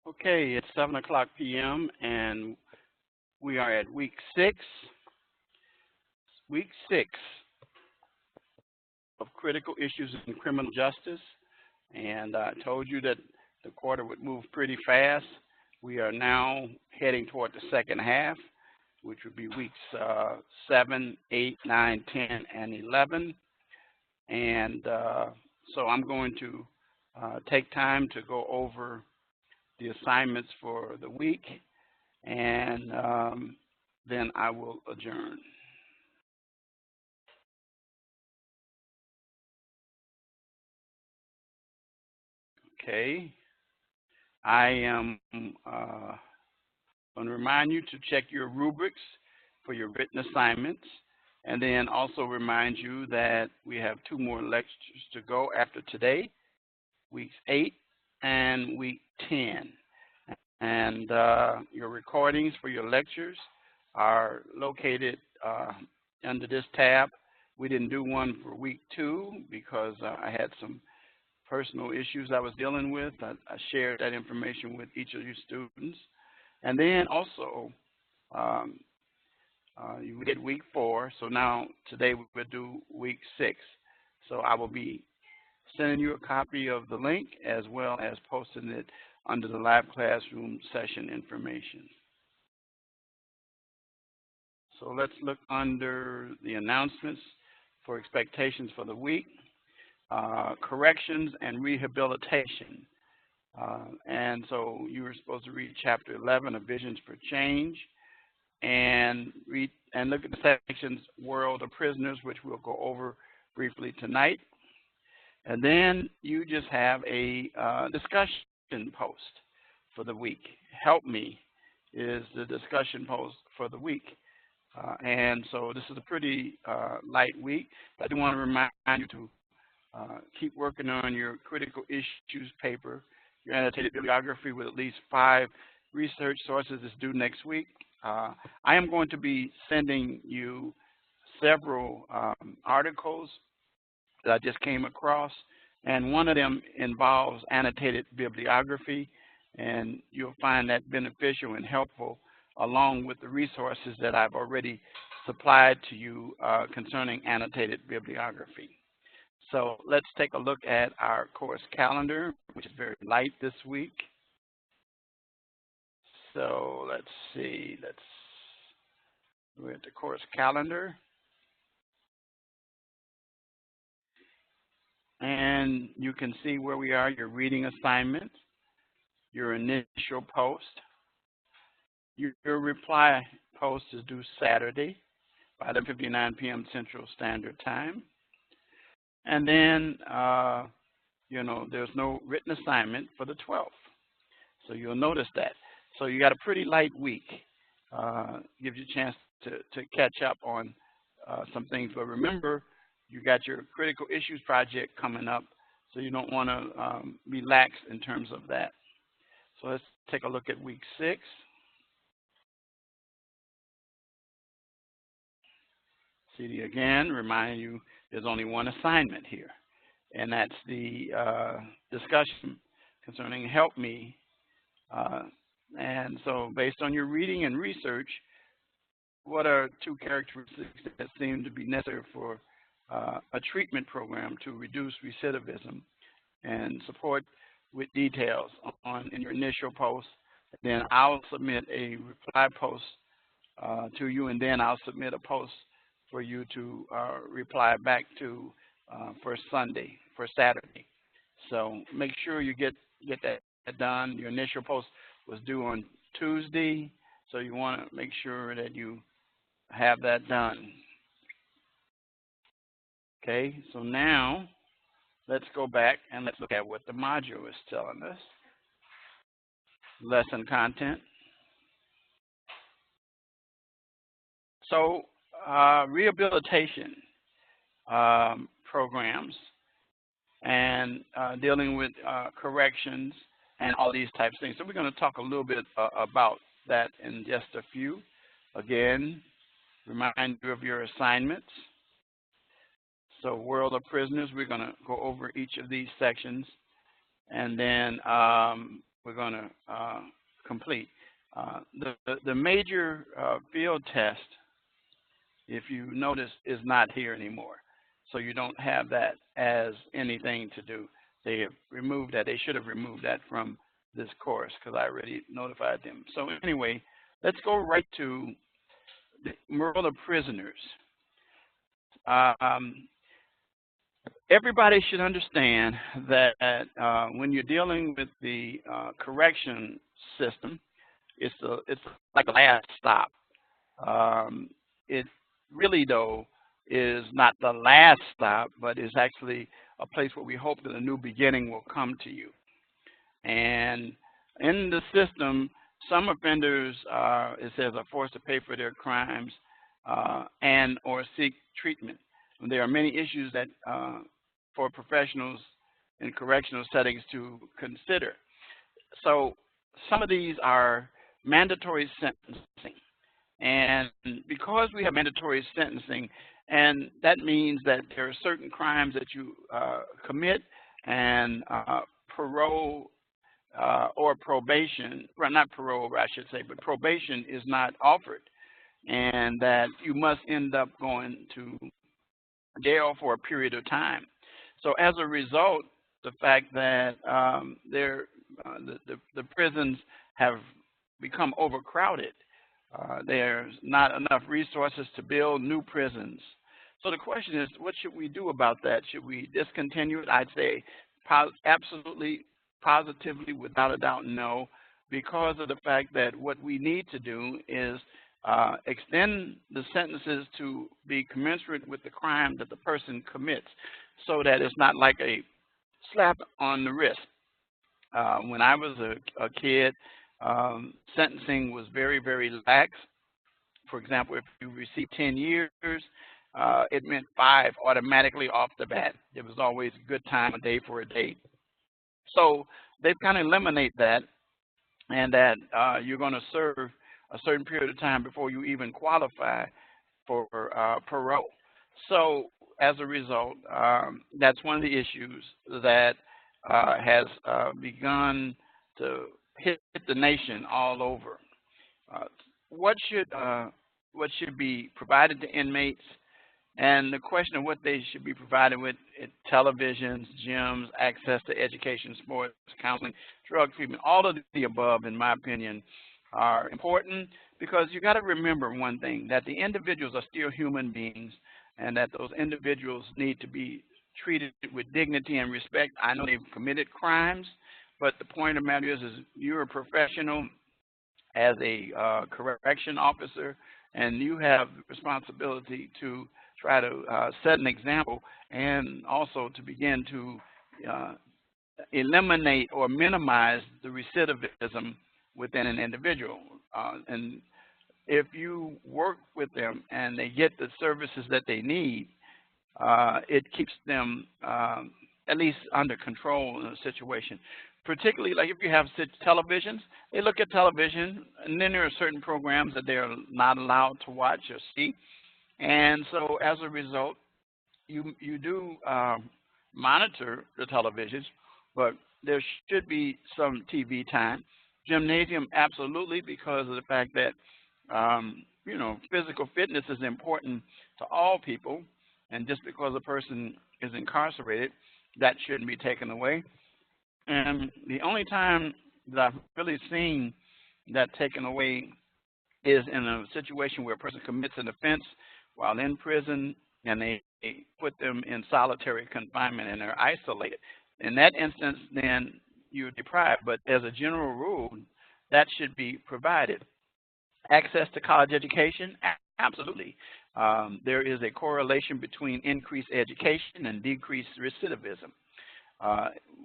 Okay, it's 7 o'clock p.m. and we are at week six of critical issues in criminal justice. And I told you that the quarter would move pretty fast. We are now heading toward the second half, which would be weeks 7, 8, 9, 10, and 11. And so I'm going to take time to go over the assignments for the week, and then I will adjourn. Okay. I am going to remind you to check your rubrics for your written assignments, and then also remind you that we have 2 more lectures to go after today, weeks 8 and week 10. And your recordings for your lectures are located under this tab. We didn't do one for week 2 because I had some personal issues I was dealing with. I shared that information with each of you students. And then also, you did week 4, so now today we will do week 6. So I will be sending you a copy of the link as well as posting it under the live classroom session information. So let's look under the announcements for expectations for the week. Corrections and rehabilitation. And so you were supposed to read chapter 11 of Visions for Change and read and look at the sections World of Prisoners, which we'll go over briefly tonight. And then you just have a discussion post for the week. Help Me is the discussion post for the week. And so this is a pretty light week. I do want to remind you to keep working on your critical issues paper. Your annotated bibliography with at least 5 research sources is due next week. I am going to be sending you several articles that I just came across, and one of them involves annotated bibliography, and you'll find that beneficial and helpful along with the resources that I've already supplied to you concerning annotated bibliography. So let's take a look at our course calendar, which is very light this week. So let's see, we're at the course calendar. And you can see where we are, your reading assignments, your initial post. Your reply post is due Saturday by 11:59 p.m. Central Standard Time. And then, there's no written assignment for the 12th. So you'll notice that. So you got a pretty light week. Gives you a chance to catch up on some things. But remember, you got your critical issues project coming up, so you don't want to be lax in terms of that. So let's take a look at week 6. CD again, remind you there's only one assignment here, and that's the discussion concerning Help Me. And so based on your reading and research, what are 2 characteristics that seem to be necessary for a treatment program to reduce recidivism, and support with details in your initial post. Then I'll submit a reply post to you, and then I'll submit a post for you to reply back to for Saturday. So make sure you get that done. Your initial post was due on Tuesday, so you want to make sure that you have that done. Okay, so now let's go back and let's look at what the module is telling us. Lesson content. So rehabilitation programs and dealing with corrections and all these types of things. So we're going to talk a little bit about that in just a few. Again, remind you of your assignments. So World of Prisoners, we're going to go over each of these sections. And then we're going to complete. The major field test, if you notice, is not here anymore. So you don't have that as anything to do. They have removed that. They should have removed that from this course because I already notified them. So anyway, let's go right to the Mural of Prisoners. Everybody should understand that when you're dealing with the correction system, it's like a last stop. It really, though, is not the last stop, but is actually a place where we hope that a new beginning will come to you. And in the system, some offenders, it says, are forced to pay for their crimes and or seek treatment. And there are many issues that for professionals in correctional settings to consider. So some of these are mandatory sentencing. And because we have mandatory sentencing, and that means that there are certain crimes that you commit, and parole or probation, well, not parole, I should say, but probation is not offered, and that you must end up going to jail for a period of time. So as a result, the fact that the prisons have become overcrowded, there's not enough resources to build new prisons. So the question is, what should we do about that? Should we discontinue it? I'd say absolutely, positively, without a doubt, no, because of the fact that what we need to do is extend the sentences to be commensurate with the crime that the person commits, so that it's not like a slap on the wrist. When I was a kid, sentencing was very, very lax. For example, if you received 10 years, it meant 5 automatically off the bat. It was always a good time, a day for a date. So they've kind of eliminated that, and that you're going to serve a certain period of time before you even qualify for parole. So as a result, that's one of the issues that has begun to hit the nation all over. What should be provided to inmates, and the question of what they should be provided with: televisions, gyms, access to education, sports, counseling, drug treatment. All of the above, in my opinion, are important, because you got to remember one thing, that the individuals are still human beings, and that those individuals need to be treated with dignity and respect. I know they've committed crimes, but the point of the matter is you're a professional as a correction officer, and you have the responsibility to try to set an example, and also to begin to eliminate or minimize the recidivism within an individual. And if you work with them and they get the services that they need, it keeps them at least under control in a situation. Particularly, like if you have televisions, they look at television, and then there are certain programs that they're not allowed to watch or see. And so as a result, you do monitor the televisions, but there should be some TV time. Gymnasium, absolutely, because of the fact that you know, physical fitness is important to all people, and just because a person is incarcerated, that shouldn't be taken away. And the only time that I've really seen that taken away is in a situation where a person commits an offense while in prison, and they put them in solitary confinement and they're isolated. In that instance, then you're deprived. But as a general rule, that should be provided. Access to college education, absolutely. There is a correlation between increased education and decreased recidivism.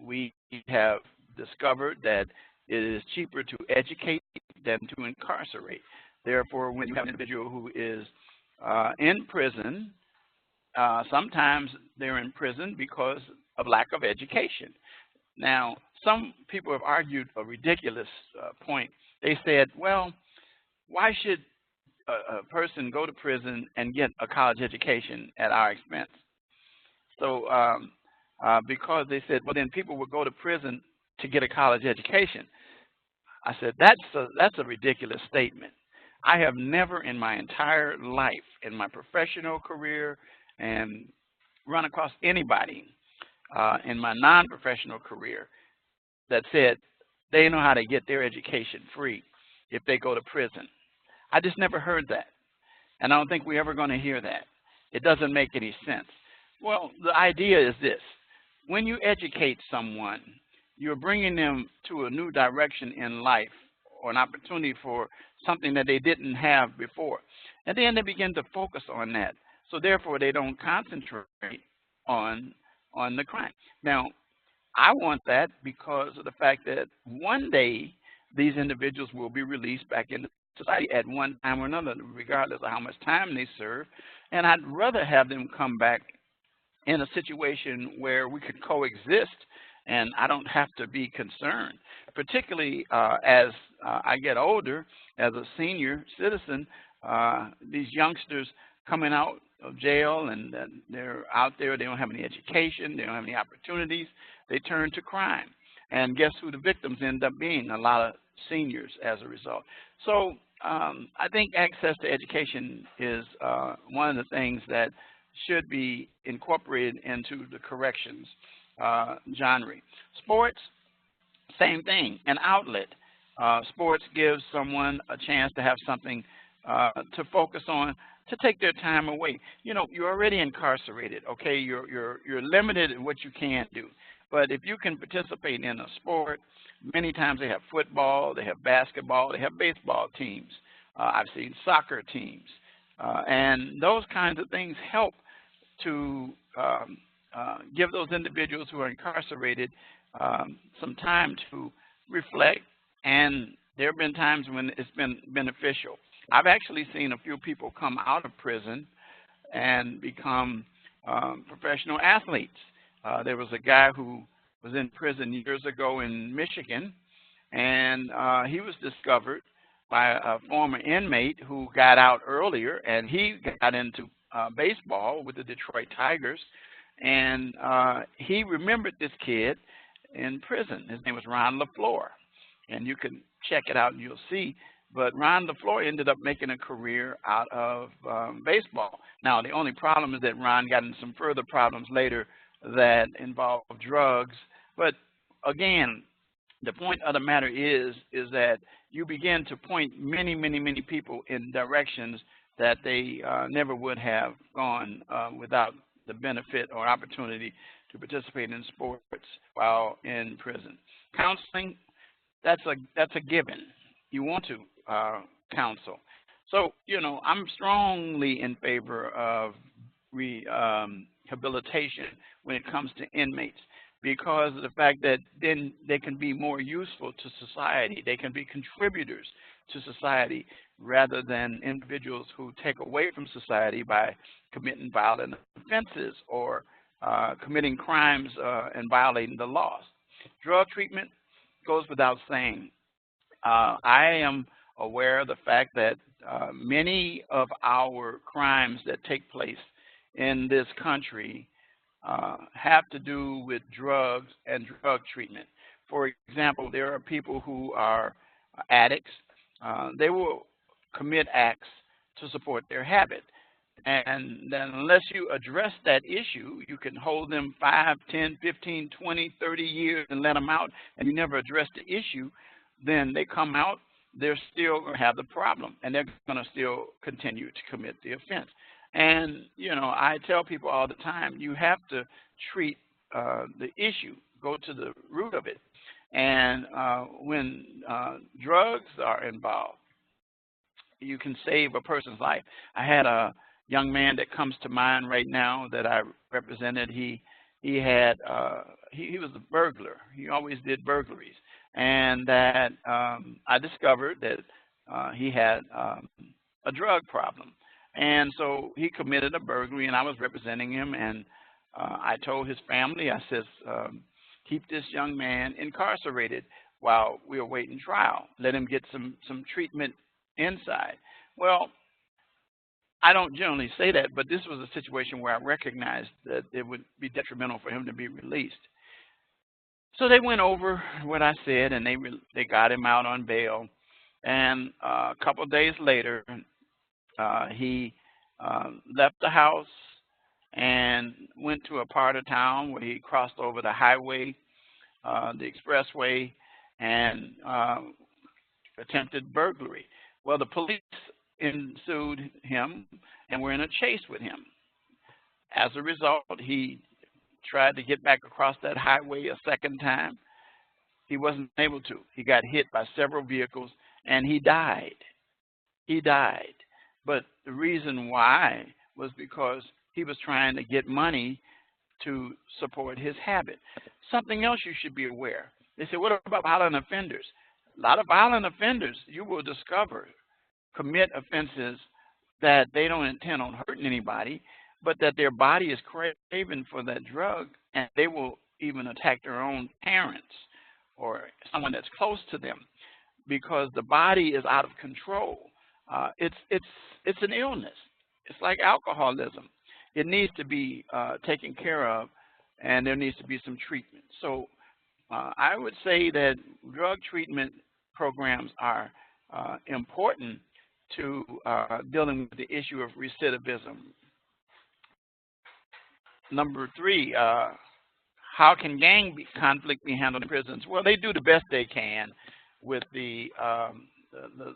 We have discovered that it is cheaper to educate than to incarcerate. Therefore, when you have an individual who is in prison, sometimes they're in prison because of lack of education. Now, some people have argued a ridiculous point. They said, well, why should a person go to prison and get a college education at our expense? So because they said, well, then people would go to prison to get a college education. I said, that's a ridiculous statement. I have never in my entire life, in my professional career, and run across anybody in my non-professional career that said they know how to get their education free if they go to prison. I just never heard that. And I don't think we're ever going to hear that. It doesn't make any sense. Well, the idea is this. When you educate someone, you're bringing them to a new direction in life or an opportunity for something that they didn't have before. And then they begin to focus on that. So therefore, they don't concentrate on the crime. Now, I want that because of the fact that one day these individuals will be released back into society at one time or another, regardless of how much time they serve. And I'd rather have them come back in a situation where we could coexist and I don't have to be concerned, particularly as I get older, as a senior citizen, these youngsters coming out of jail and they're out there, they don't have any education, they don't have any opportunities, they turn to crime. And guess who the victims end up being? A lot of seniors as a result. So I think access to education is one of the things that should be incorporated into the corrections genre. Sports, same thing, an outlet. Sports gives someone a chance to have something to focus on, to take their time away. You know, you're already incarcerated, okay? You're limited in what you can do. But if you can participate in a sport, many times they have football, they have basketball, they have baseball teams. I've seen soccer teams. And those kinds of things help to give those individuals who are incarcerated some time to reflect. And there have been times when it's been beneficial. I've actually seen a few people come out of prison and become professional athletes. There was a guy who was in prison years ago in Michigan, and he was discovered by a former inmate who got out earlier, and he got into baseball with the Detroit Tigers, and he remembered this kid in prison. His name was Ron LaFleur, and you can check it out and you'll see. But Ron LaFleur ended up making a career out of baseball. Now, the only problem is that Ron got into some further problems later that involved drugs. But again, the point of the matter is that you begin to point many, many, many people in directions that they never would have gone without the benefit or opportunity to participate in sports while in prison. Counseling, that's a given. You want to counsel. So, you know, I'm strongly in favor of rehabilitation when it comes to inmates, because of the fact that then they can be more useful to society. They can be contributors to society rather than individuals who take away from society by committing violent offenses or committing crimes and violating the laws. Drug treatment goes without saying. I am aware of the fact that many of our crimes that take place in this country have to do with drugs and drug treatment. For example, there are people who are addicts. They will commit acts to support their habit. And then unless you address that issue, you can hold them 5, 10, 15, 20, 30 years and let them out, and you never address the issue, then they come out, they're still going to have the problem, and they're going to still continue to commit the offense. And, you know, I tell people all the time, you have to treat the issue, go to the root of it. And when drugs are involved, you can save a person's life. I had a young man that comes to mind right now that I represented. He was a burglar. He always did burglaries. And that I discovered that he had a drug problem. And so he committed a burglary, and I was representing him. And I told his family, I says, keep this young man incarcerated while we are waiting trial. Let him get some treatment inside. Well, I don't generally say that, but this was a situation where I recognized that it would be detrimental for him to be released. So they went over what I said, and they got him out on bail. And a couple of days later, he left the house and went to a part of town where he crossed over the highway, the expressway, and attempted burglary. Well, the police ensued him and were in a chase with him. As a result, he tried to get back across that highway a second time. He wasn't able to. He got hit by several vehicles and he died. He died. But the reason why was because he was trying to get money to support his habit. Something else you should be aware. They say, what about violent offenders? A lot of violent offenders you will discover commit offenses that they don't intend on hurting anybody, but that their body is craving for that drug, and they will even attack their own parents or someone that's close to them because the body is out of control. It's an illness. It's like alcoholism. It needs to be taken care of, and there needs to be some treatment. So I would say that drug treatment programs are important to dealing with the issue of recidivism. Number 3, how can gang conflict be handled in prisons? Well, they do the best they can with the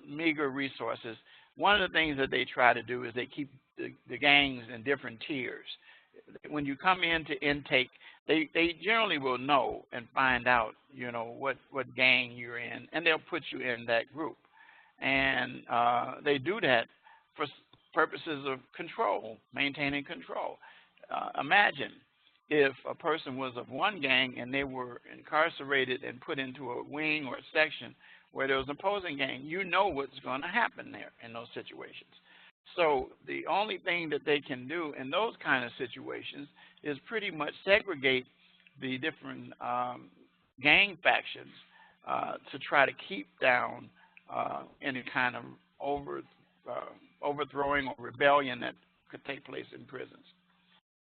meager resources. One of the things that they try to do is they keep the gangs in different tiers. When you come into intake, they generally will know and find out, what gang you're in, and they'll put you in that group. And they do that for purposes of control, maintaining control. Imagine if a person was of one gang and they were incarcerated and put into a wing or a section where there was an opposing gang, you know what's going to happen there in those situations. So the only thing that they can do in those kind of situations is pretty much segregate the different gang factions to try to keep down any kind of overthrowing or rebellion that could take place in prisons.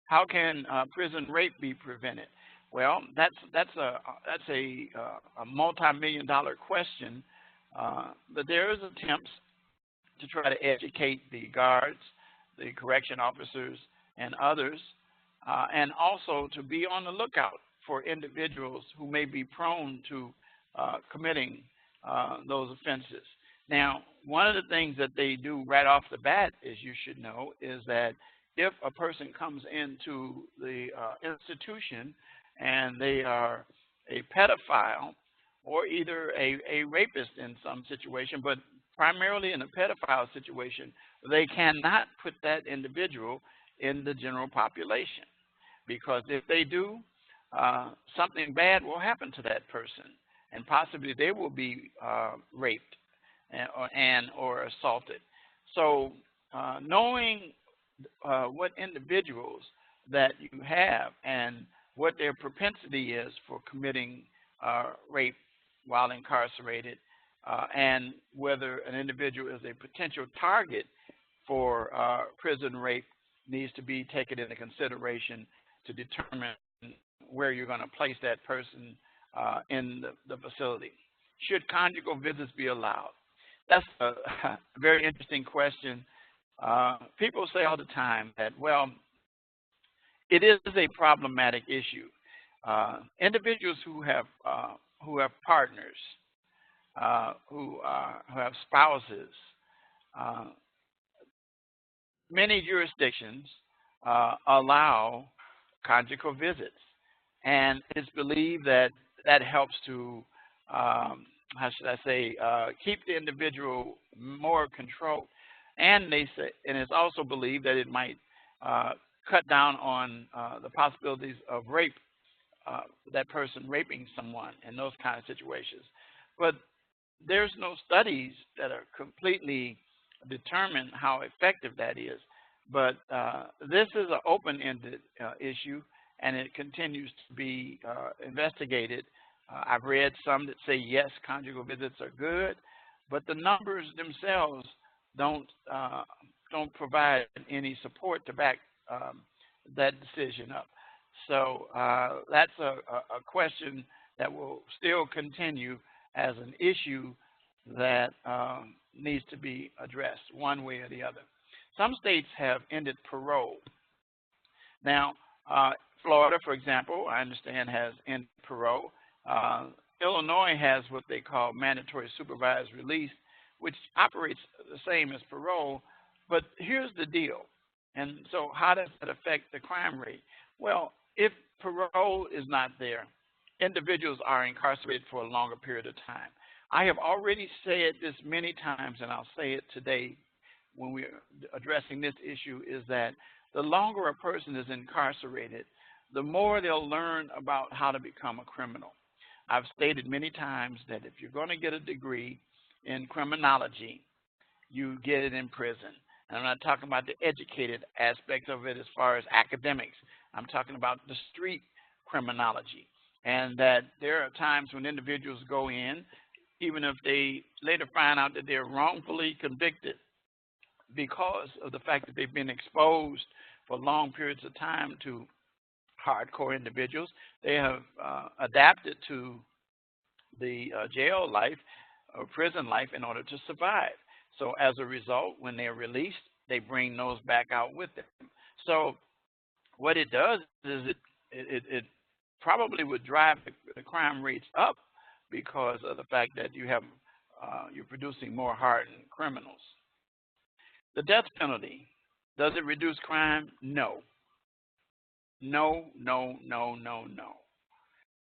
How can prison rape be prevented? Well, that's a multi-million-dollar question, but there is attempts to try to educate the guards, the correction officers, and others, and also to be on the lookout for individuals who may be prone to committing those offenses. Now, one of the things that they do right off the bat, as you should know, is that if a person comes into the institution and they are a pedophile or either a rapist in some situation, but primarily in a pedophile situation, they cannot put that individual in the general population, because if they do, something bad will happen to that person, and possibly they will be raped or assaulted. So knowing what individuals that you have and what their propensity is for committing rape while incarcerated, and whether an individual is a potential target for prison rape needs to be taken into consideration to determine where you're going to place that person in the facility. Should conjugal visits be allowed? That's a very interesting question. People say all the time that, well, it is a problematic issue. Individuals who have partners, who have spouses, many jurisdictions allow conjugal visits, and it's believed that that helps to, how should I say, keep the individual more controlled. And they say, and it's also believed that it might cut down on the possibilities of rape, that person raping someone in those kind of situations. But there's no studies that are completely determine how effective that is. But this is an open-ended issue, and it continues to be investigated. I've read some that say yes, conjugal visits are good, but the numbers themselves don't provide any support to back that decision up. So that's a question that will still continue as an issue that needs to be addressed one way or the other. Some states have ended parole. Now, Florida, for example, I understand has ended parole. Illinois has what they call mandatory supervised release, which operates the same as parole. But here's the deal. And so how does that affect the crime rate? Well, if parole is not there, individuals are incarcerated for a longer period of time. I have already said this many times, and I'll say it today when we're addressing this issue, is that the longer a person is incarcerated, the more they'll learn about how to become a criminal. I've stated many times that if you're going to get a degree in criminology, you get it in prison. And I'm not talking about the educated aspect of it as far as academics. I'm talking about the street criminology. And that there are times when individuals go in, even if they later find out that they're wrongfully convicted because of the fact that they've been exposed for long periods of time to hardcore individuals. They have adapted to the jail life or prison life in order to survive. So as a result, when they're released, they bring those back out with them. So what it does is it probably would drive the crime rates up because of the fact that you have you're producing more hardened criminals. The death penalty, does it reduce crime? No. No, no, no, no, no.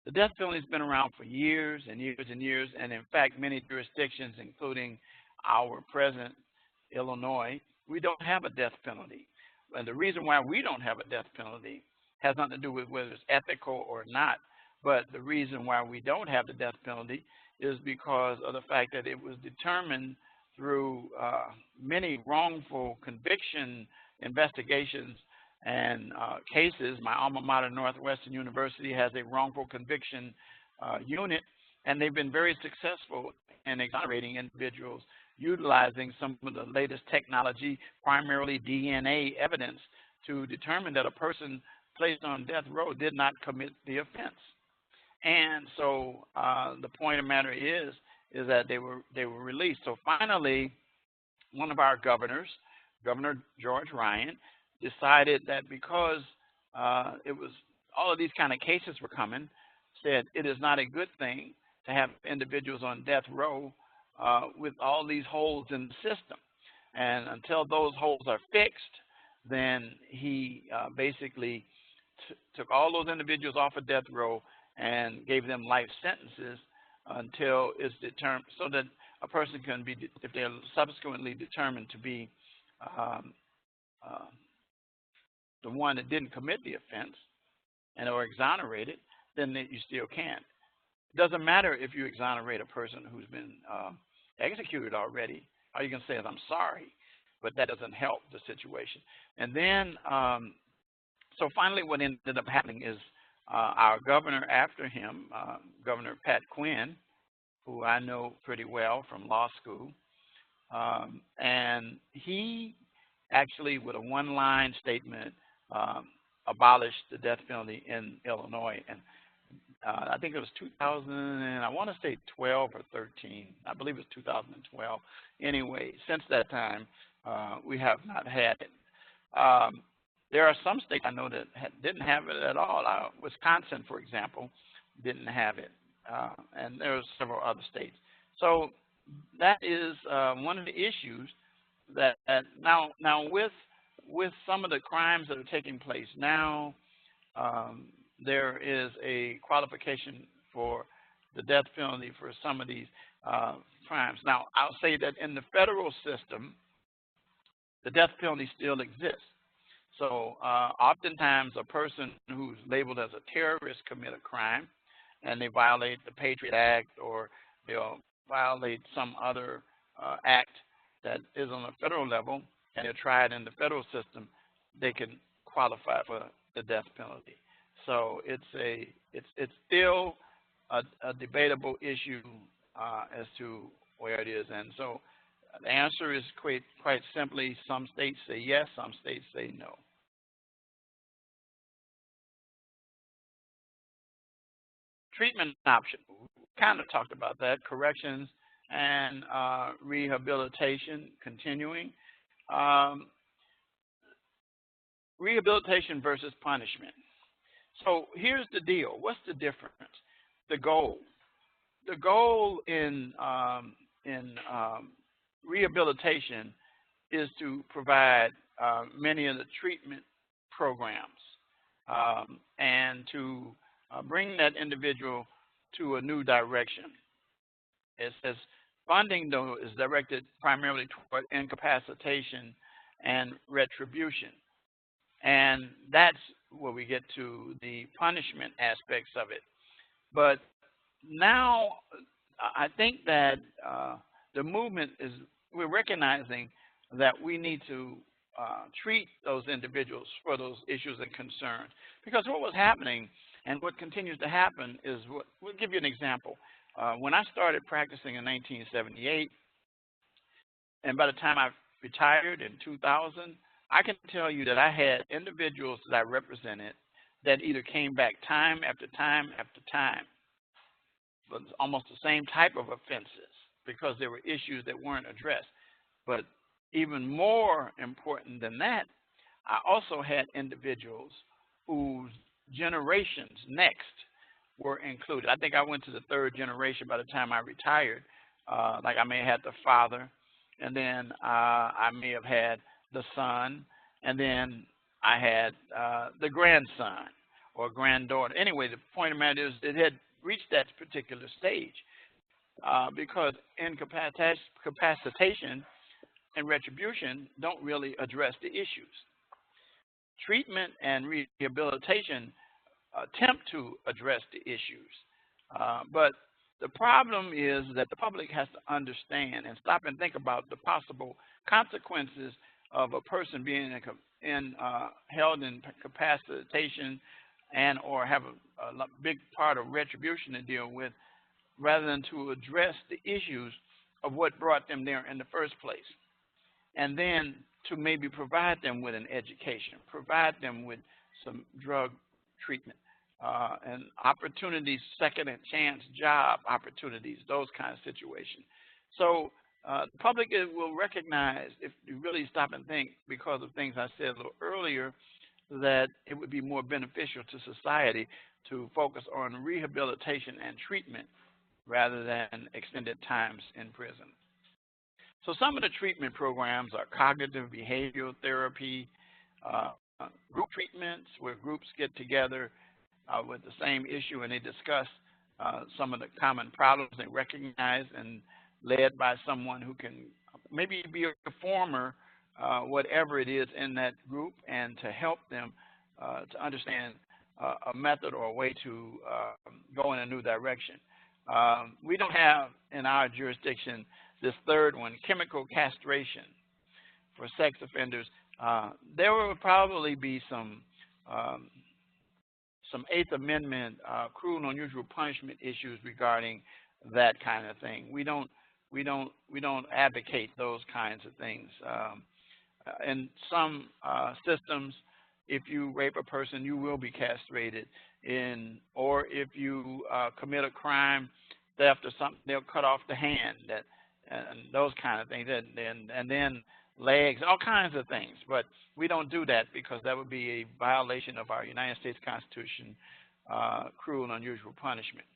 The death penalty has been around for years and years and years, and in fact, many jurisdictions, including our present Illinois, we don't have a death penalty. And the reason why we don't have a death penalty has nothing to do with whether it's ethical or not, but the reason why we don't have the death penalty is because of the fact that it was determined through many wrongful conviction investigations and cases. My alma mater, Northwestern University, has a wrongful conviction unit, and they've been very successful in exonerating individuals utilizing some of the latest technology, primarily DNA evidence, to determine that a person placed on death row did not commit the offense. And so the point of the matter is that they were released. So finally, one of our governors, Governor George Ryan, decided that because it was all of these kind of cases were coming, said it is not a good thing to have individuals on death row with all these holes in the system. And until those holes are fixed, then he basically took all those individuals off of death row and gave them life sentences until it's determined, so that a person can be, if they're subsequently determined to be the one that didn't commit the offense and or exonerated, then you still can. It doesn't matter if you exonerate a person who's been executed already. All you can say is, I'm sorry, but that doesn't help the situation. And then, so finally what ended up happening is our governor after him, Governor Pat Quinn, who I know pretty well from law school, and he actually, with a one-line statement, abolished the death penalty in Illinois. And I think it was 2000, and I want to say 12 or 13. I believe it was 2012. Anyway, since that time, we have not had it. There are some states I know that didn't have it at all. Wisconsin, for example, didn't have it, and there are several other states. So that is one of the issues that now with some of the crimes that are taking place now, there is a qualification for the death penalty for some of these crimes. Now, I'll say that in the federal system, the death penalty still exists. So oftentimes a person who's labeled as a terrorist commit a crime and they violate the Patriot Act, or they'll violate some other act that is on a federal level, and they're tried in the federal system, they can qualify for the death penalty. So it's still a debatable issue as to where it is. And so the answer is quite simply, some states say yes, some states say no. treatment option. We kind of talked about that. Corrections and rehabilitation, continuing. Um, Rehabilitation versus punishment. So here's the deal. What's the difference? The goal. The goal in rehabilitation is to provide many of the treatment programs and to bring that individual to a new direction. It says funding, though, is directed primarily toward incapacitation and retribution. And that's where we get to the punishment aspects of it. But now I think that the movement is, we're recognizing that we need to treat those individuals for those issues and concerns. Because what was happening and what continues to happen is, we'll give you an example. When I started practicing in 1978, and by the time I retired in 2000, I can tell you that I had individuals that I represented that either came back time after time after time, but almost the same type of offenses because there were issues that weren't addressed. But even more important than that, I also had individuals whose generations next were included. I think I went to the third generation by the time I retired. Like I may have had the father, and then I may have had the son, and then I had the grandson or granddaughter. Anyway, the point of the matter is it had reached that particular stage because incapacitation and retribution don't really address the issues. Treatment and rehabilitation attempt to address the issues. But the problem is that the public has to understand and stop and think about the possible consequences of a person being held in capacitation and or have a big part of retribution to deal with, rather than to address the issues of what brought them there in the first place. And then to maybe provide them with an education, provide them with some drug treatment, and opportunities, second chance job opportunities, those kind of situations. So the public will recognize, if you really stop and think, because of things I said a little earlier, that it would be more beneficial to society to focus on rehabilitation and treatment rather than extended times in prison. So some of the treatment programs are cognitive behavioral therapy, group treatments where groups get together with the same issue and they discuss some of the common problems they recognize, and led by someone who can maybe be a reformer, whatever it is in that group, and to help them to understand a method or a way to go in a new direction. We don't have in our jurisdiction this third one, chemical castration for sex offenders. There will probably be some Eighth Amendment cruel and unusual punishment issues regarding that kind of thing. We don't advocate those kinds of things. In some systems, if you rape a person, you will be castrated. Or if you commit a crime, theft or something, they'll cut off the hand. And those kind of things, and then legs, all kinds of things. But we don't do that because that would be a violation of our United States Constitution, cruel and unusual punishment.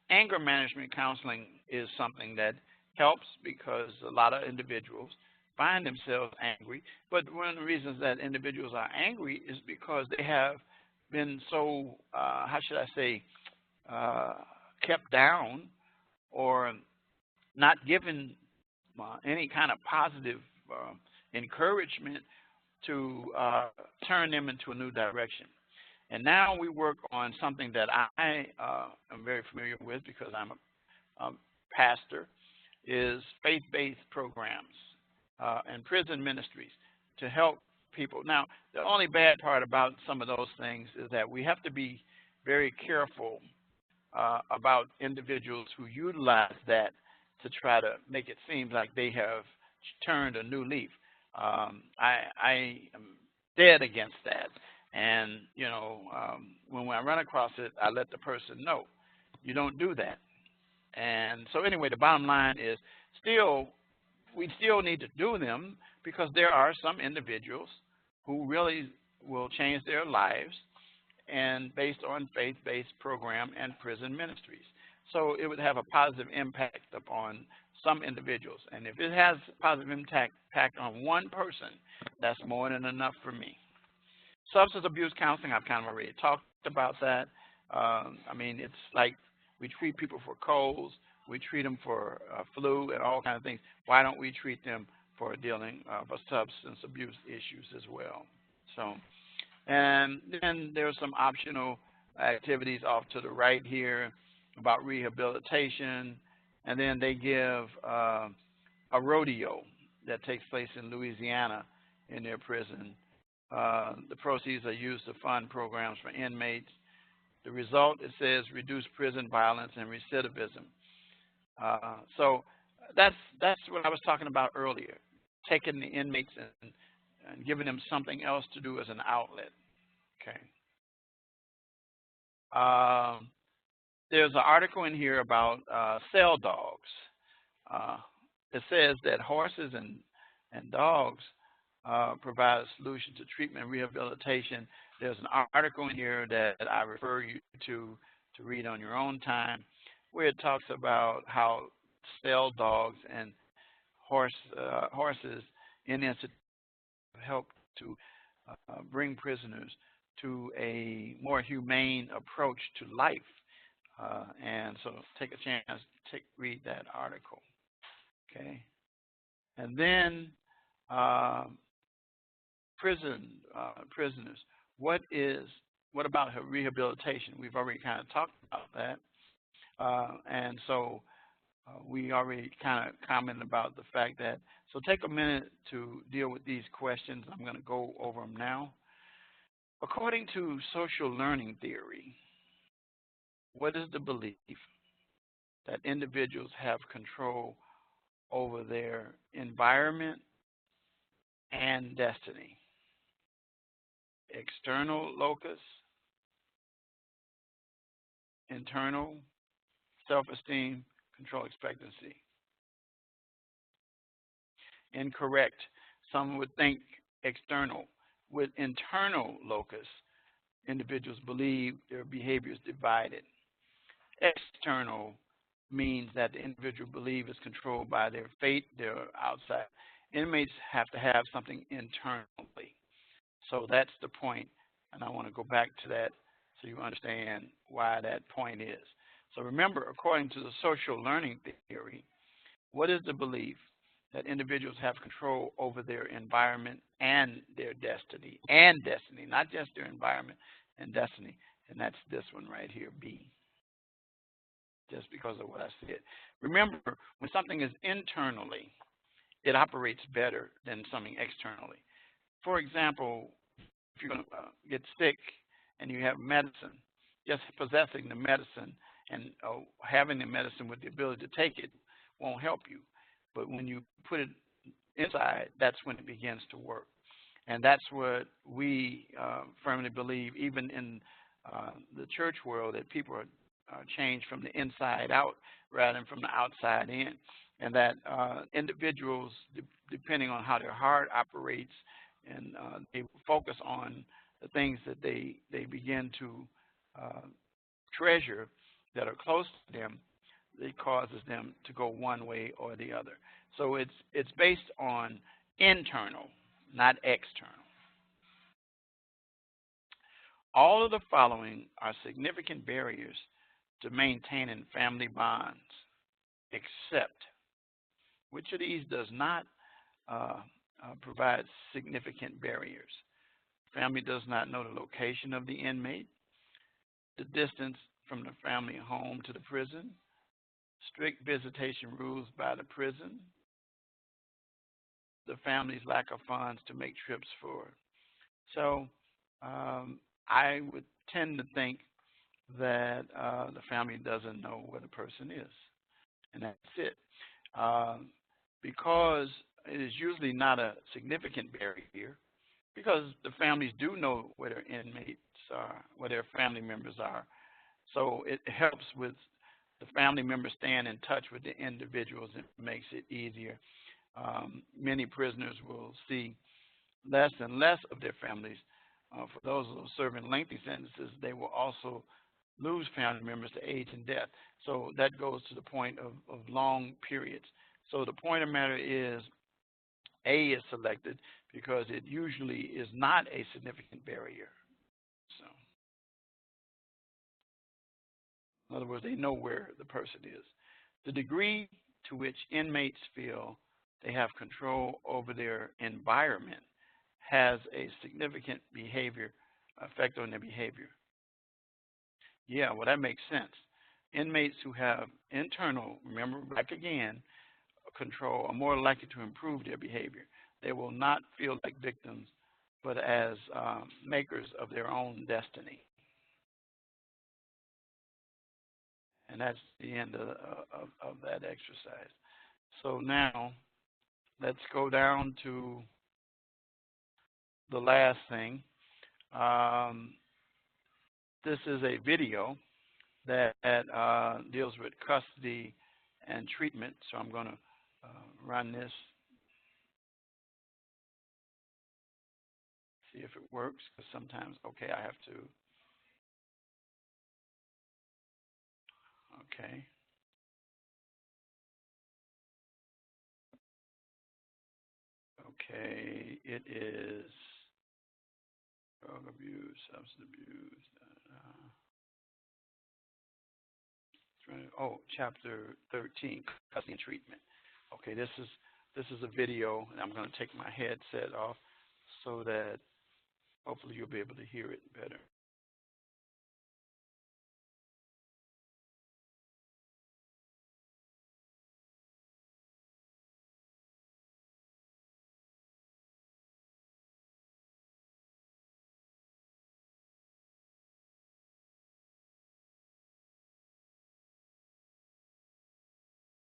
Anger management counseling is something that helps because a lot of individuals find themselves angry. But one of the reasons that individuals are angry is because they have been so, how should I say, kept down or not given any kind of positive encouragement to turn them into a new direction. And now we work on something that I am very familiar with because I'm a pastor, is faith-based programs and prison ministries to help people. Now, the only bad part about some of those things is that we have to be very careful about individuals who utilize that to try to make it seem like they have turned a new leaf. I am dead against that. And, when I run across it, I let the person know, you don't do that. And so anyway, the bottom line is we still need to do them because there are some individuals who really will change their lives and based on faith-based program and prison ministries. So it would have a positive impact upon some individuals. And if it has a positive impact on one person, that's more than enough for me. Substance abuse counseling, I've kind of already talked about that. I mean, it's like we treat people for colds, we treat them for flu and all kinds of things. Why don't we treat them for dealing with substance abuse issues as well? So, and then there's some optional activities off to the right here about rehabilitation, and then they give a rodeo that takes place in Louisiana in their prison. The proceeds are used to fund programs for inmates. The result, it says, reduce prison violence and recidivism. So that's what I was talking about earlier, taking the inmates and giving them something else to do as an outlet. Okay. There's an article in here about cell dogs. It says that horses and dogs provide a solution to treatment and rehabilitation. There's an article in here that I refer you to read on your own time, where it talks about how cell dogs and horses in institutions help to bring prisoners to a more humane approach to life. And so take a chance, read that article. Okay. And then prisoners. What about rehabilitation? We've already kind of talked about that. And so we already kind of commented about the fact that, so take a minute to deal with these questions. I'm going to go over them now. According to social learning theory, what is the belief that individuals have control over their environment and destiny? External locus, internal, self-esteem, control expectancy. Incorrect. Some would think external. With internal locus, individuals believe their behavior is divided. External means that the individual belief is controlled by their fate, their outside. Inmates have to have something internally. So that's the point, and I want to go back to that so you understand why that point is. So remember, according to the social learning theory, what is the belief that individuals have control over their environment and their destiny, not just their environment and destiny, and that's this one right here, B, just because of what I said. Remember, when something is internally, it operates better than something externally. For example, if you're going to get sick and you have medicine, just possessing the medicine and having the medicine with the ability to take it won't help you. But when you put it inside, that's when it begins to work. And that's what we firmly believe, even in the church world, that people are changed from the inside out rather than from the outside in. And that individuals, depending on how their heart operates, and they focus on the things that they begin to treasure that are close to them, it causes them to go one way or the other. So it's based on internal, not external. All of the following are significant barriers to maintaining family bonds, except which of these does not provide significant barriers? Family does not know the location of the inmate, the distance from the family home to the prison, strict visitation rules by the prison, the family's lack of funds to make trips forward. So I would tend to think that the family doesn't know where the person is, and that's it. Because it is usually not a significant barrier, because the families do know where their inmates are, where their family members are. So it helps with the family members staying in touch with the individuals, it makes it easier. Many prisoners will see less and less of their families. For those who are serving lengthy sentences, they will also lose family members to age and death. So that goes to the point of long periods. So the point of the matter is A is selected because it usually is not a significant barrier. So, in other words, they know where the person is. The degree to which inmates feel they have control over their environment has a significant effect on their behavior. Yeah, well, that makes sense. Inmates who have internal, remember back again, control are more likely to improve their behavior. They will not feel like victims, but as makers of their own destiny. And that's the end of that exercise. So now, let's go down to the last thing. This is a video that deals with custody and treatment. So I'm going to run this, see if it works, because sometimes, okay, I have to. Okay. Okay, it is drug abuse, substance abuse. Chapter 13, custody and treatment. Okay, this is a video, and I'm going to take my headset off so that hopefully you'll be able to hear it better.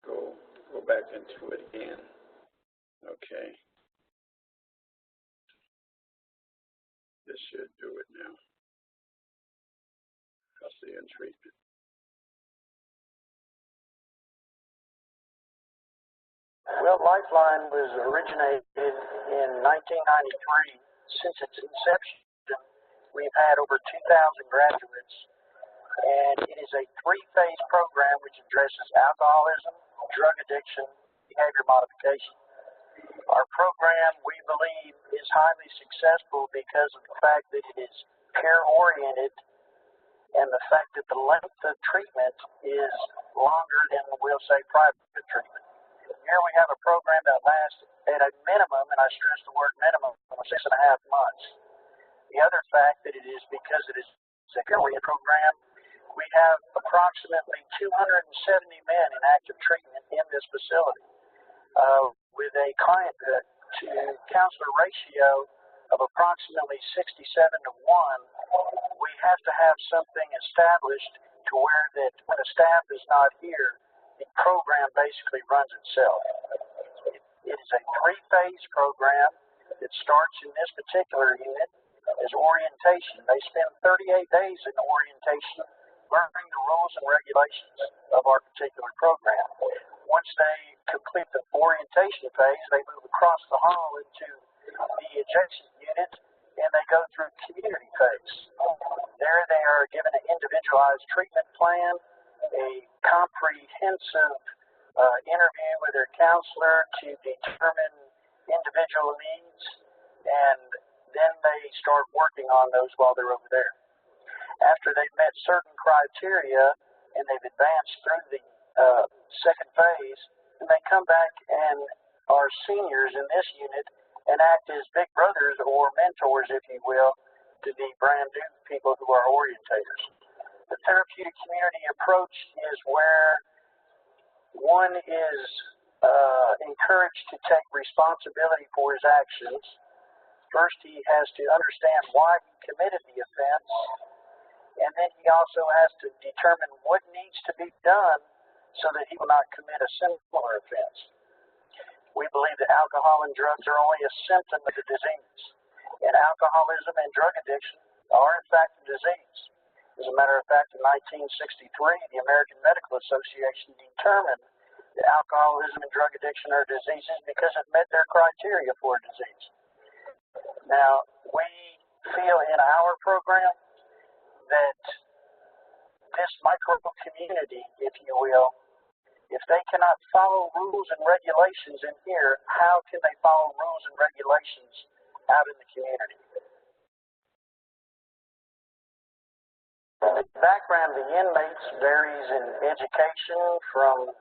Go back into it again. Okay. This should do it now. Custody and treatment. Well, Lifeline was originated in 1993. Since its inception, we've had over 2,000 graduates, and it is a three-phase program which addresses alcoholism, drug addiction, behavior modification. Our program, we believe, is highly successful because of the fact that it is care-oriented and the fact that the length of treatment is longer than, we'll say, private treatment. Here we have a program that lasts at a minimum, and I stress the word minimum, 6.5 months. The other fact that it is because it is a care-oriented program, we have approximately 270 men in active treatment in this facility with a client to counselor ratio of approximately 67 to 1. We have to have something established to where that when the staff is not here, the program basically runs itself. It is a three-phase program that starts in this particular unit as orientation. They spend 38 days in orientation learning the rules and regulations of our particular program. Once they complete the orientation phase, they move across the hall into the adjacent unit and they go through community phase. There they are given an individualized treatment plan, a comprehensive interview with their counselor to determine individual needs, and then they start working on those while they're over there. After they've met certain criteria and they've advanced through the second phase, and they come back and are seniors in this unit and act as big brothers or mentors, if you will, to the brand new people who are orientators. The therapeutic community approach is where one is encouraged to take responsibility for his actions. First, he has to understand why he committed the offense, and then he also has to determine what needs to be done so that he will not commit a similar offense. We believe that alcohol and drugs are only a symptom of the disease, and alcoholism and drug addiction are in fact a disease. As a matter of fact, in 1963, the American Medical Association determined that alcoholism and drug addiction are diseases because it met their criteria for a disease. Now, we feel in our program that this micro community, if you will, if they cannot follow rules and regulations in here, how can they follow rules and regulations out in the community? The background of the inmates varies in education from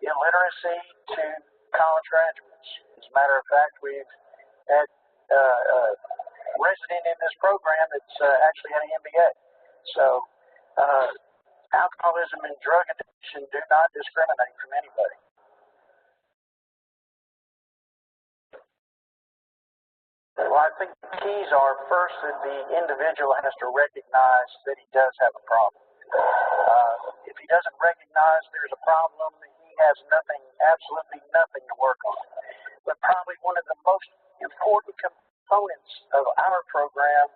illiteracy to college graduates. As a matter of fact, we've had a resident in this program that's actually had an MBA. So alcoholism and drug addiction do not discriminate from anybody. Well, I think the keys are, first, that the individual has to recognize that he does have a problem. If he doesn't recognize there's a problem, he has nothing, absolutely nothing to work on. But probably one of the most important components of our program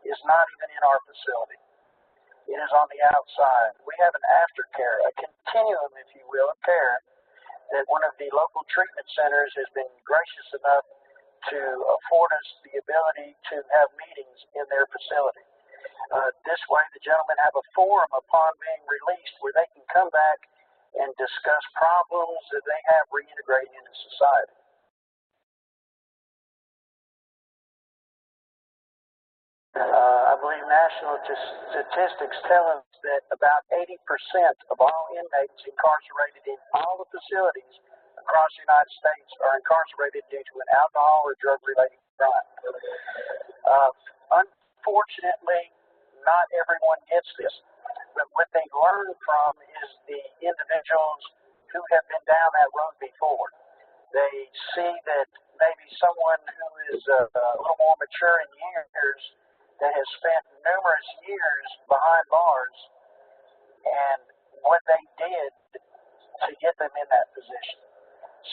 is not even in our facility. It is on the outside. We have an aftercare, a continuum, if you will, of care that one of the local treatment centers has been gracious enough to afford us the ability to have meetings in their facility. This way, the gentlemen have a forum upon being released where they can come back and discuss problems that they have reintegrating into society. I believe national statistics tell us that about 80% of all inmates incarcerated in all the facilities across the United States are incarcerated due to an alcohol or drug-related crime. Unfortunately, not everyone gets this, but what they learn from is the individuals who have been down that road before. They see that maybe someone who is a little more mature in years that has spent numerous years behind bars and what they did to get them in that position.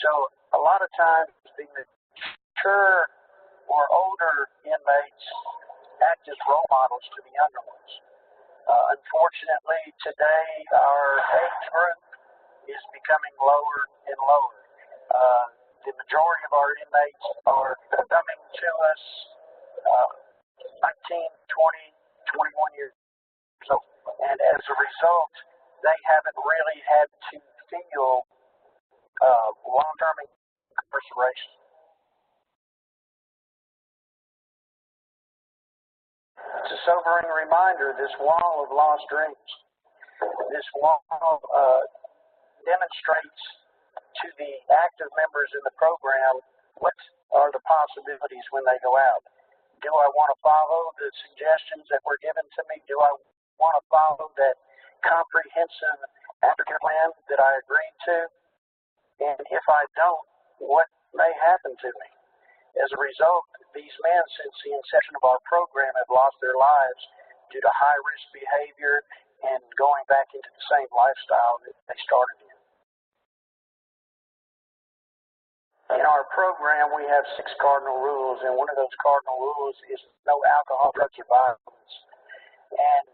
So a lot of times the mature or older inmates act as role models to the younger ones. Unfortunately, today our age group is becoming lower and lower. The majority of our inmates are coming to us 19, 20, 21 years old. And as a result, they haven't really had to feel long-term incarceration. It's a sobering reminder, this wall of lost dreams. This wall demonstrates to the active members in the program what are the possibilities when they go out. Do I want to follow the suggestions that were given to me? Do I want to follow that comprehensive aftercare plan that I agreed to? And if I don't, what may happen to me? As a result, these men, since the inception of our program, have lost their lives due to high-risk behavior and going back into the same lifestyle that they started in. In our program, we have 6 cardinal rules, and one of those cardinal rules is no alcohol, drugs, or violence. And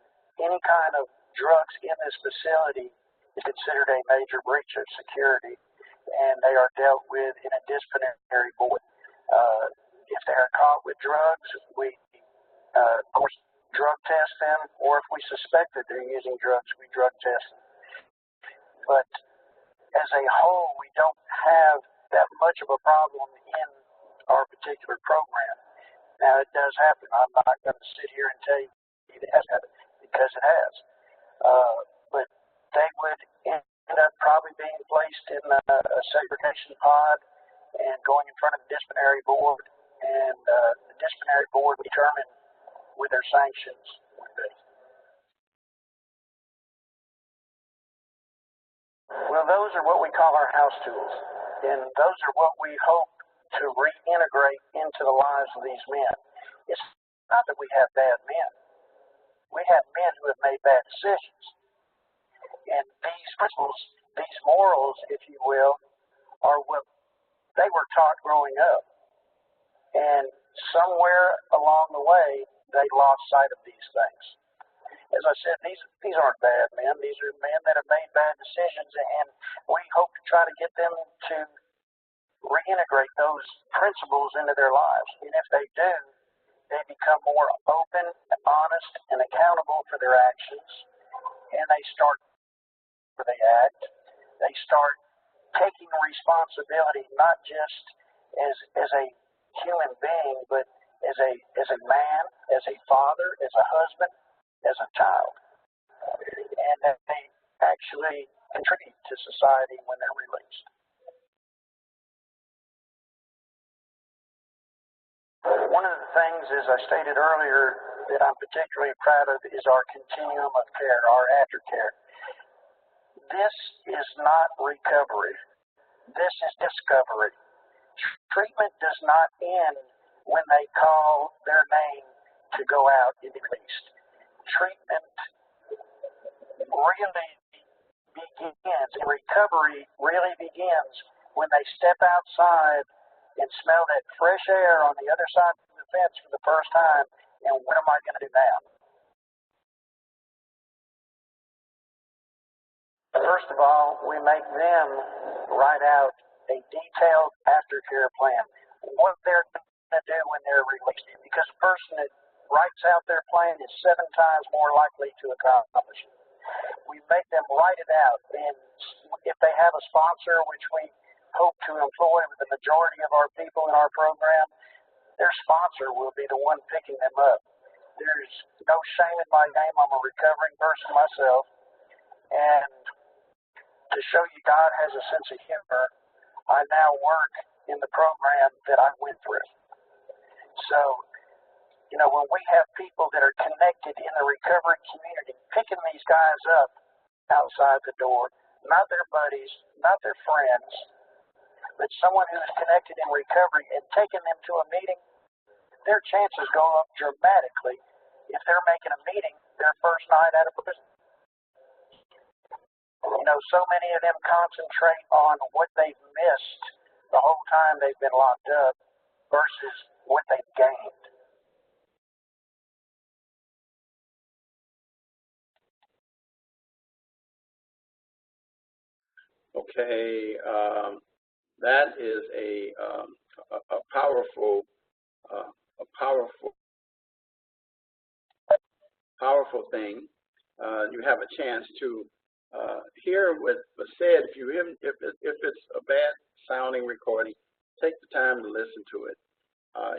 any kind of drugs in this facility is considered a major breach of security, and they are dealt with in a disciplinary board. If they are caught with drugs, we, of course, drug test them, or if we suspect that they're using drugs, we drug test them. But as a whole, we don't have that much of a problem in our particular program. Now, it does happen. I'm not going to sit here and tell you it has happened, because it has. But they would end up probably being placed in a segregation pod and going in front of the disciplinary board, and the disciplinary board would determine what their sanctions would be. Well, those are what we call our house tools, and those are what we hope to reintegrate into the lives of these men. It's not that we have bad men. We have men who have made bad decisions. And these principles, these morals, if you will, are what they were taught growing up. And somewhere along the way, they lost sight of these things. as I said, these aren't bad men. These are men that have made bad decisions, and we hope to try to get them to reintegrate those principles into their lives. And if they do, they become more open, honest, and accountable for their actions, and they start where they act. They start taking responsibility not just as a human being, but as a man, as a father, as a husband, as a child, and that they actually contribute to society when they're released. One of the things, as I stated earlier, that I'm particularly proud of is our continuum of care, our aftercare. This is not recovery. This is discovery. Treatment does not end when they call their name to go out and be released. Treatment really begins, and recovery really begins when they step outside and smell that fresh air on the other side of the fence for the first time, and what am I going to do now? First of all, we make them write out a detailed aftercare plan, what they're going to do when they're released, because a person that writes out their plan is 7 times more likely to accomplish it. We make them write it out, and if they have a sponsor, which we hope to employ with the majority of our people in our program, their sponsor will be the one picking them up. There's no shame in my game. I'm a recovering person myself, and to show you God has a sense of humor, I now work in the program that I went through. So, when we have people that are connected in the recovery community, picking these guys up outside the door, not their buddies, not their friends, but someone who's connected in recovery and taking them to a meeting, their chances go up dramatically if they're making a meeting their first night out of prison. So many of them concentrate on what they've missed the whole time they've been locked up versus what they've gained. Okay, that is a powerful thing. You have a chance to hear what was said. If it's a bad sounding recording, take the time to listen to it.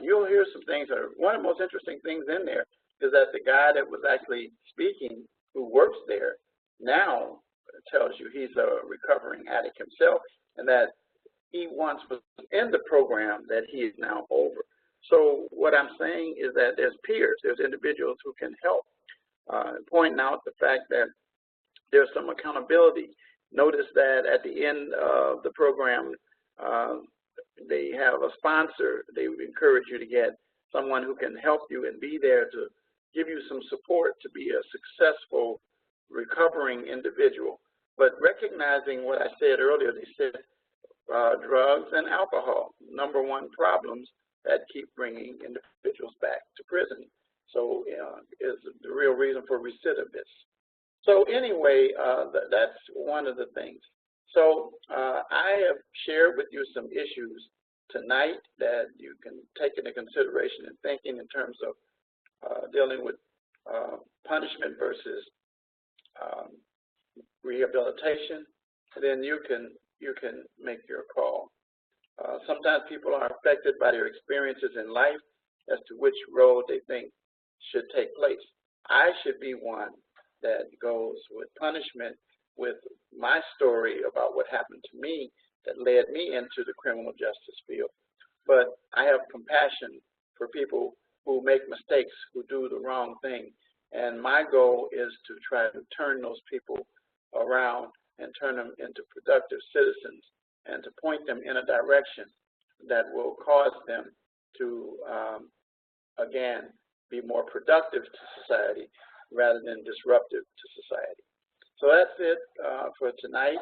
You'll hear some things that are, one of the most interesting things in there is that the guy that was actually speaking, who works there now, tells you he's a recovering addict himself, and that he once was in the program that he is now over. So what I'm saying is that there's peers, there's individuals who can help, pointing out the fact that there's some accountability. Notice that at the end of the program, they have a sponsor. They would encourage you to get someone who can help you and be there to give you some support to be a successful recovering individual. But recognizing what I said earlier, they said drugs and alcohol, #1 problems that keep bringing individuals back to prison. So is the real reason for recidivism. So anyway, that's one of the things. So I have shared with you some issues tonight that you can take into consideration in thinking in terms of dealing with punishment versus rehabilitation. And then you can make your call. Sometimes people are affected by their experiences in life as to which road they think should take place. I should be one that goes with punishment, with my story about what happened to me that led me into the criminal justice field. But I have compassion for people who make mistakes, who do the wrong thing. And my goal is to try to turn those people around and turn them into productive citizens and to point them in a direction that will cause them to, again, be more productive to society rather than disruptive to society. So that's it for tonight.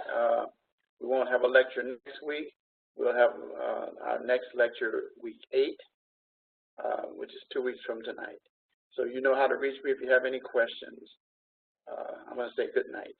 We won't have a lecture next week. We'll have our next lecture week 8, which is 2 weeks from tonight. So you know how to reach me if you have any questions. I'm going to say good night.